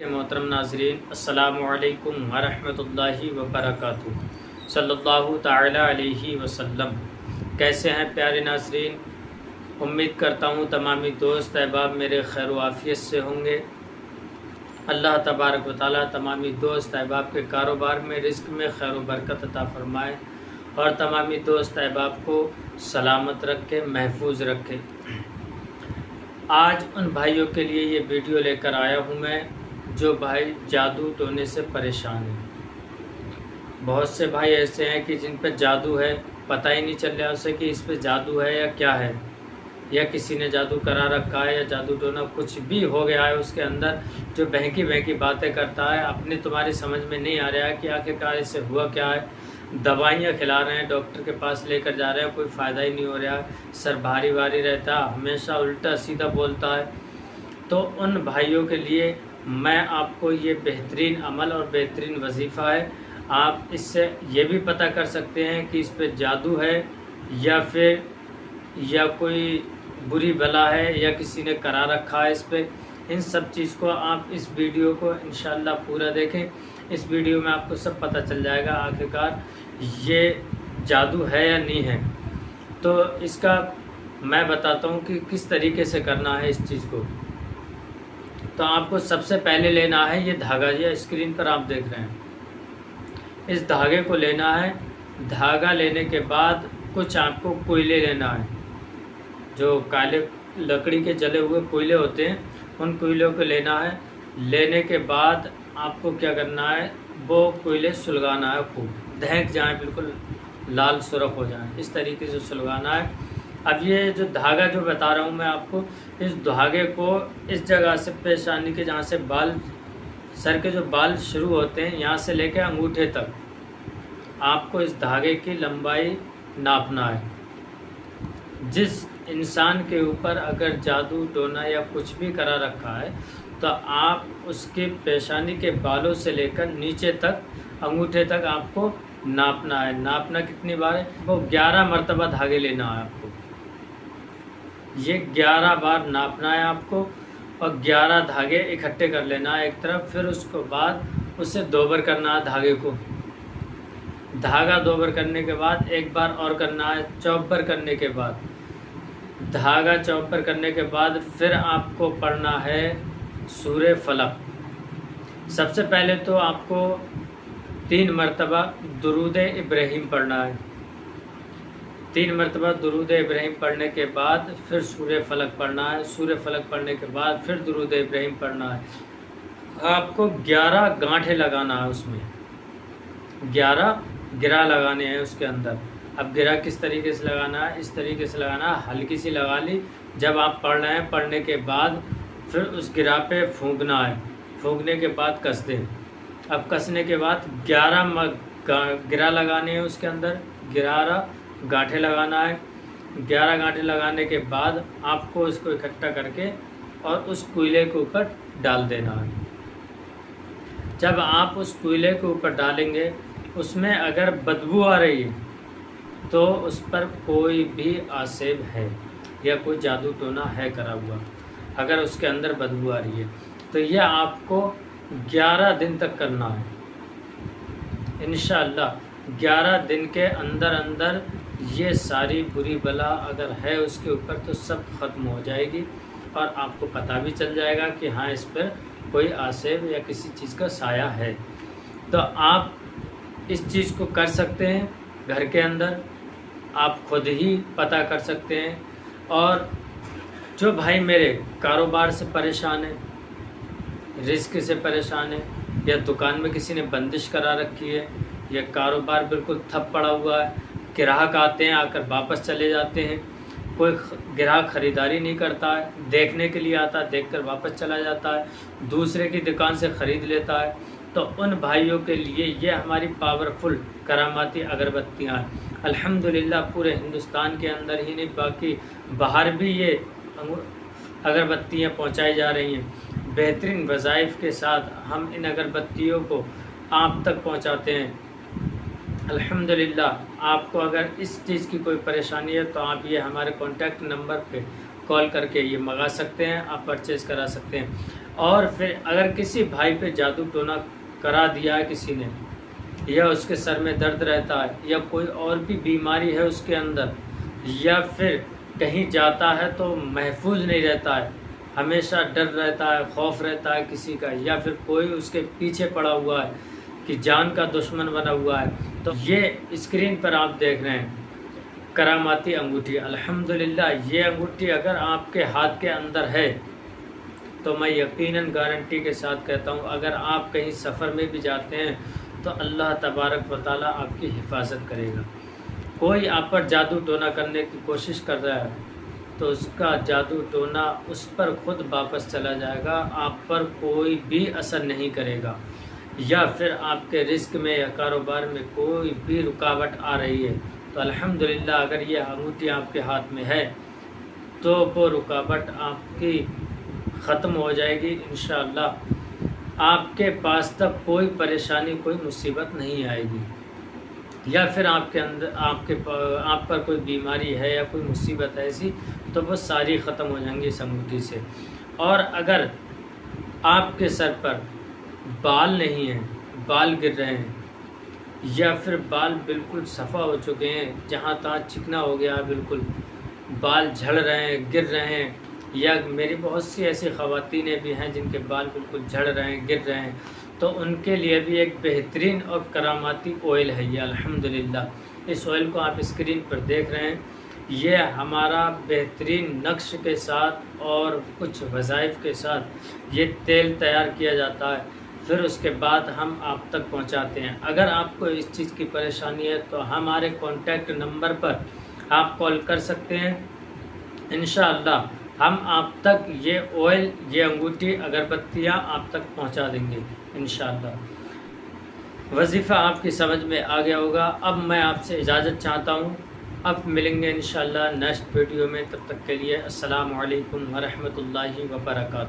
کے محترم ناظرین، السلام علیکم ورحمۃ اللہ وبرکاتہ صلی اللہ تعالی علیہ وسلم۔ کیسے ہیں پیارے ناظرین؟ امید کرتا ہوں تمامی دوست احباب میرے خیر و عافیت سے ہوں گے۔ اللہ تبارک و تعالیٰ تمامی دوست احباب کے کاروبار میں، رزق میں خیر و برکت عطا فرمائے اور تمامی دوست احباب کو سلامت رکھے، محفوظ رکھے۔ آج ان بھائیوں کے لیے یہ ویڈیو لے کر آیا ہوں میں جو بھائی جادو ٹونے سے پریشان ہیں۔ بہت سے بھائی ایسے ہیں کہ جن پہ جادو ہے، پتہ ہی نہیں چل رہا اسے کہ اس پہ جادو ہے یا کیا ہے، یا کسی نے جادو کرا رکھا ہے یا جادو ٹونا کچھ بھی ہو گیا ہے اس کے اندر، جو بہکی بہکی باتیں کرتا ہے۔ اپنی تمہاری سمجھ میں نہیں آ رہا ہے کہ آخرکار اس سے ہوا کیا ہے۔ دوائیاں کھلا رہے ہیں، ڈاکٹر کے پاس لے کر جا رہے ہیں، کوئی فائدہ ہی نہیں ہو رہا ہے، سر بھاری بھاری رہتا ہے، ہمیشہ الٹا سیدھا بولتا ہے۔ تو ان بھائیوں کے لیے میں آپ کو یہ بہترین عمل اور بہترین وظیفہ ہے۔ آپ اس سے یہ بھی پتہ کر سکتے ہیں کہ اس پہ جادو ہے یا کوئی بری بلا ہے یا کسی نے کرا رکھا ہے اس پہ۔ ان سب چیز کو آپ اس ویڈیو کو انشاءاللہ پورا دیکھیں۔ اس ویڈیو میں آپ کو سب پتہ چل جائے گا آخرکار یہ جادو ہے یا نہیں ہے۔ تو اس کا میں بتاتا ہوں کہ کس طریقے سے کرنا ہے اس چیز کو۔ تو آپ کو سب سے پہلے لینا ہے یہ دھاگا، یہ اسکرین پر آپ دیکھ رہے ہیں، اس دھاگے کو لینا ہے۔ دھاگا لینے کے بعد کچھ آپ کو کوئلے لینا ہے، جو کالے لکڑی کے جلے ہوئے کوئلے ہوتے ہیں، ان کوئلوں کو لینا ہے۔ لینے کے بعد آپ کو کیا کرنا ہے، وہ کوئلے سلگانا ہے، خوب دھینک جائیں، بالکل لال سرخ ہو جائیں، اس طریقے سے سلگانا ہے۔ اب یہ جو دھاگا جو بتا رہا ہوں میں آپ کو، اس دھاگے کو اس جگہ سے پیشانی کے جہاں سے بال، سر کے جو بال شروع ہوتے ہیں، یہاں سے لے کے انگوٹھے تک آپ کو اس دھاگے کی لمبائی ناپنا ہے۔ جس انسان کے اوپر اگر جادو ٹونا یا کچھ بھی کرا رکھا ہے تو آپ اس کے پیشانی کے بالوں سے لے کر نیچے تک انگوٹھے تک آپ کو ناپنا ہے۔ ناپنا کتنی بار ہے؟ وہ 11 مرتبہ دھاگے لینا ہے آپ کو، یہ 11 بار ناپنا ہے آپ کو، اور 11 دھاگے اکٹھے کر لینا ہے ایک طرف۔ پھر اس کو بعد اسے 2 بار کرنا ہے دھاگے کو، دھاگا 2 بار کرنے کے بعد ایک بار اور کرنا ہے 4 کرنے کے بعد، دھاگا 4 کرنے کے بعد پھر آپ کو پڑھنا ہے سورہ فلق۔ سب سے پہلے تو آپ کو 3 مرتبہ درود ابراہیم پڑھنا ہے۔ 3 مرتبہ درود ابراہیم پڑھنے کے بعد پھر سورہ فلق پڑھنا ہے۔ سورہ فلق پڑھنے کے بعد پھر درود ابراہیم پڑھنا ہے۔ آپ کو 11 گانٹھے لگانا ہے، اس میں 11 گرہ لگانے ہیں اس کے اندر۔ اب گرہ کس طریقے سے لگانا ہے؟ اس طریقے سے لگانا ہے، ہلکی سی لگا لی۔ جب آپ پڑھ رہے ہیں، پڑھنے کے بعد پھر اس گرہ پہ پھونکنا ہے، پھونکنے کے بعد کس دیں۔ اب کسنے کے بعد 11 گرہ لگانے ہیں اس کے اندر، 11 گانٹھے لگانا ہے۔ 11 گانٹھے لگانے کے بعد آپ کو اس کو اکٹھا کر کے اور اس کوئلے کے اوپر ڈال دینا ہے۔ جب آپ اس کوئلے کے اوپر ڈالیں گے، اس میں اگر بدبو آ رہی ہے تو اس پر کوئی بھی آسیب ہے یا کوئی جادو ٹونا ہے کرا ہوا، اگر اس کے اندر بدبو آ رہی ہے تو یہ آپ کو 11 دن تک کرنا ہے۔ انشاءاللہ 11 دن کے اندر اندر یہ ساری بری بلا اگر ہے اس کے اوپر تو سب ختم ہو جائے گی، اور آپ کو پتہ بھی چل جائے گا کہ ہاں اس پر کوئی آسیب یا کسی چیز کا سایہ ہے۔ تو آپ اس چیز کو کر سکتے ہیں گھر کے اندر، آپ خود ہی پتہ کر سکتے ہیں۔ اور جو بھائی میرے کاروبار سے پریشان ہیں، رزق سے پریشان ہیں، یا دکان میں کسی نے بندش کرا رکھی ہے، یا کاروبار بالکل تھپ پڑا ہوا ہے، گراہک آتے ہیں آ کر واپس چلے جاتے ہیں، کوئی گراہک خریداری نہیں کرتا ہے، دیکھنے کے لیے آتا ہے، دیکھ کر واپس چلا جاتا ہے، دوسرے کی دکان سے خرید لیتا ہے، تو ان بھائیوں کے لیے یہ ہماری پاورفل کراماتی اگربتیاں ہیں۔ الحمدللہ پورے ہندوستان کے اندر ہی نہیں، باقی باہر بھی یہ اگربتیاں پہنچائی جا رہی ہیں۔ بہترین وظائف کے ساتھ ہم ان اگربتیوں کو آپ تک پہنچاتے ہیں۔ الحمدللہ آپ کو اگر اس چیز کی کوئی پریشانی ہے تو آپ یہ ہمارے کانٹیکٹ نمبر پہ کال کر کے یہ منگا سکتے ہیں، آپ پرچیز کرا سکتے ہیں۔ اور پھر اگر کسی بھائی پہ جادو ٹونا کرا دیا ہے کسی نے، یا اس کے سر میں درد رہتا ہے، یا کوئی اور بھی بیماری ہے اس کے اندر، یا پھر کہیں جاتا ہے تو محفوظ نہیں رہتا ہے، ہمیشہ ڈر رہتا ہے، خوف رہتا ہے کسی کا، یا پھر کوئی اس کے پیچھے پڑا ہوا ہے کہ جان کا دشمن بنا ہوا ہے، تو یہ اسکرین پر آپ دیکھ رہے ہیں کراماتی انگوٹھی۔ الحمدللہ یہ انگوٹھی اگر آپ کے ہاتھ کے اندر ہے تو میں یقیناً گارنٹی کے ساتھ کہتا ہوں، اگر آپ کہیں سفر میں بھی جاتے ہیں تو اللہ تبارک و تعالیٰ آپ کی حفاظت کرے گا۔ کوئی آپ پر جادو ٹونا کرنے کی کوشش کر رہا ہے تو اس کا جادو ٹونا اس پر خود واپس چلا جائے گا، آپ پر کوئی بھی اثر نہیں کرے گا۔ یا پھر آپ کے رزق میں یا کاروبار میں کوئی بھی رکاوٹ آ رہی ہے تو الحمدللہ اگر یہ انگوٹھی آپ کے ہاتھ میں ہے تو وہ رکاوٹ آپ کی ختم ہو جائے گی انشاءاللہ۔ آپ کے پاس تک کوئی پریشانی، کوئی مصیبت نہیں آئے گی، یا پھر آپ کے اندر آپ پر کوئی بیماری ہے یا کوئی مصیبت ایسی تو وہ ساری ختم ہو جائیں گی اس انگوٹھی سے۔ اور اگر آپ کے سر پر بال نہیں ہیں، بال گر رہے ہیں، یا پھر بال بالکل صفا ہو چکے ہیں، جہاں تہاں چکنا ہو گیا، بالکل بال جھڑ رہے ہیں، گر رہے ہیں، یا میری بہت سی ایسی خواتینیں بھی ہیں جن کے بال بالکل جھڑ رہے ہیں، گر رہے ہیں، تو ان کے لیے بھی ایک بہترین اور کراماتی آئل ہے یہ الحمدللہ۔ اس آئل کو آپ اسکرین پر دیکھ رہے ہیں، یہ ہمارا بہترین نقش کے ساتھ اور کچھ وظائف کے ساتھ یہ تیل تیار کیا جاتا ہے، پھر اس کے بعد ہم آپ تک پہنچاتے ہیں۔ اگر آپ کو اس چیز کی پریشانی ہے تو ہمارے کانٹیکٹ نمبر پر آپ کال کر سکتے ہیں، انشاءاللہ ہم آپ تک یہ آئل، یہ انگوٹھی، اگربتیاں آپ تک پہنچا دیں گے انشاءاللہ۔ وظیفہ آپ کی سمجھ میں آ گیا ہوگا۔ اب میں آپ سے اجازت چاہتا ہوں، اب ملیں گے انشاءاللہ نیکسٹ ویڈیو میں، تب تک کے لیے السلام علیکم ورحمۃ اللہ وبرکاتہ۔